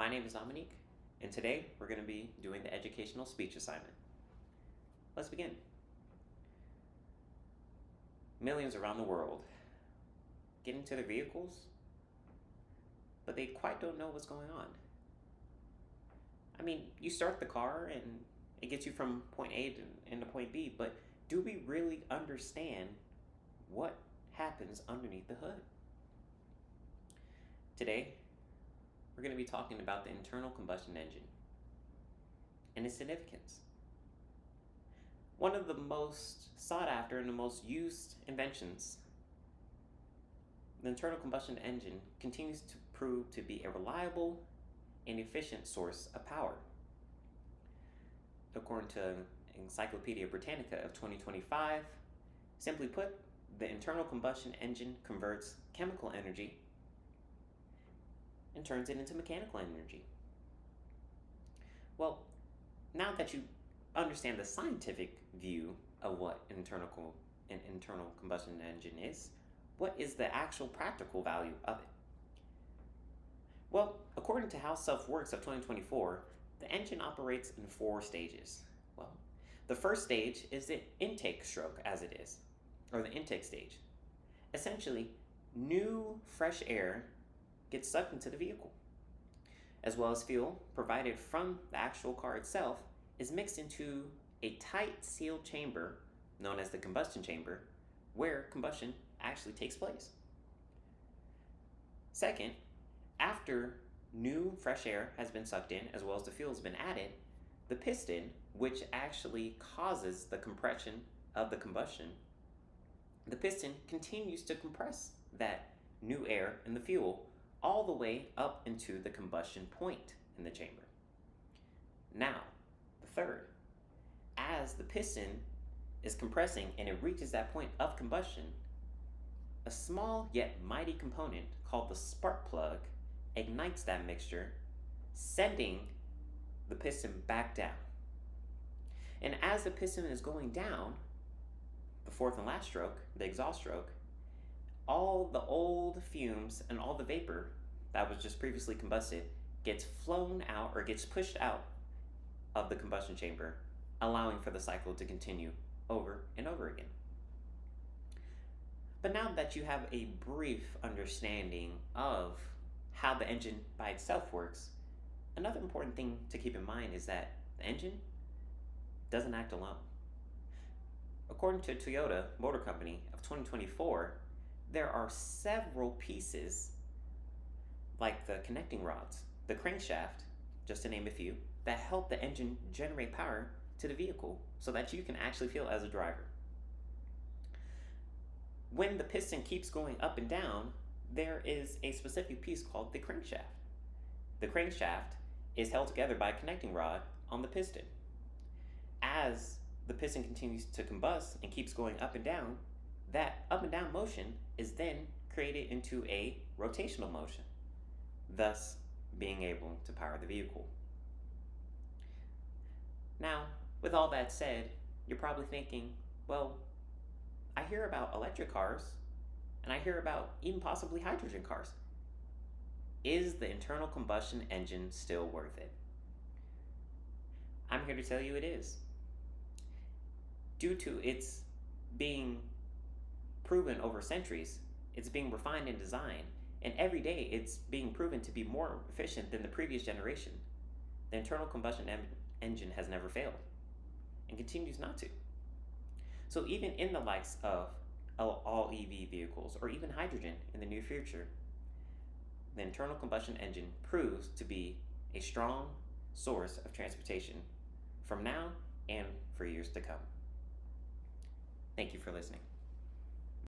My name is Dominique, and today we're going to be doing the educational speech assignment. Let's begin. Millions around the world get into their vehicles, but they quite don't know what's going on. I mean, you start the car and it gets you from point A to point B, but do we really understand what happens underneath the hood? Today, we're going to be talking about the internal combustion engine and its significance. One of the most sought after and the most used inventions, the internal combustion engine continues to prove to be a reliable and efficient source of power. According to Encyclopedia Britannica of 2025, simply put, the internal combustion engine converts chemical energy and turns it into mechanical energy. Well, now that you understand the scientific view of what an internal combustion engine is, what is the actual practical value of it? Well, according to How Stuff Works of 2024, the engine operates in 4 stages. Well, the first stage is the intake stroke, as it is, or the intake stage. Essentially, new fresh air gets sucked into the vehicle, as well as fuel provided from the actual car itself is mixed into a tight sealed chamber known as the combustion chamber, where combustion actually takes place. Second, after new fresh air has been sucked in as well as the fuel has been added, the piston, which actually causes the compression of the combustion, the piston continues to compress that new air and the fuel all the way up into the combustion point in the chamber. Now, the third, as the piston is compressing and it reaches that point of combustion, a small yet mighty component called the spark plug ignites that mixture, sending the piston back down. And as the piston is going down, the fourth and last stroke, the exhaust stroke, all the old fumes and all the vapor that was just previously combusted gets flown out or gets pushed out of the combustion chamber, allowing for the cycle to continue over and over again. But now that you have a brief understanding of how the engine by itself works, another important thing to keep in mind is that the engine doesn't act alone. According to Toyota Motor Company of 2024, there are several pieces like the connecting rods, the crankshaft, just to name a few, that help the engine generate power to the vehicle so that you can actually feel as a driver. When the piston keeps going up and down, there is a specific piece called the crankshaft. The crankshaft is held together by a connecting rod on the piston. As the piston continues to combust and keeps going up and down, that up and down motion is then created into a rotational motion, thus being able to power the vehicle. Now, with all that said, you're probably thinking, well, I hear about electric cars, and I hear about even possibly hydrogen cars. Is the internal combustion engine still worth it? I'm here to tell you it is. Due to its being proven over centuries, it's being refined in design, and every day it's being proven to be more efficient than the previous generation. The internal combustion engine has never failed and continues not to. So even in the likes of all EV vehicles or even hydrogen in the near future, the internal combustion engine proves to be a strong source of transportation from now and for years to come. Thank you for listening.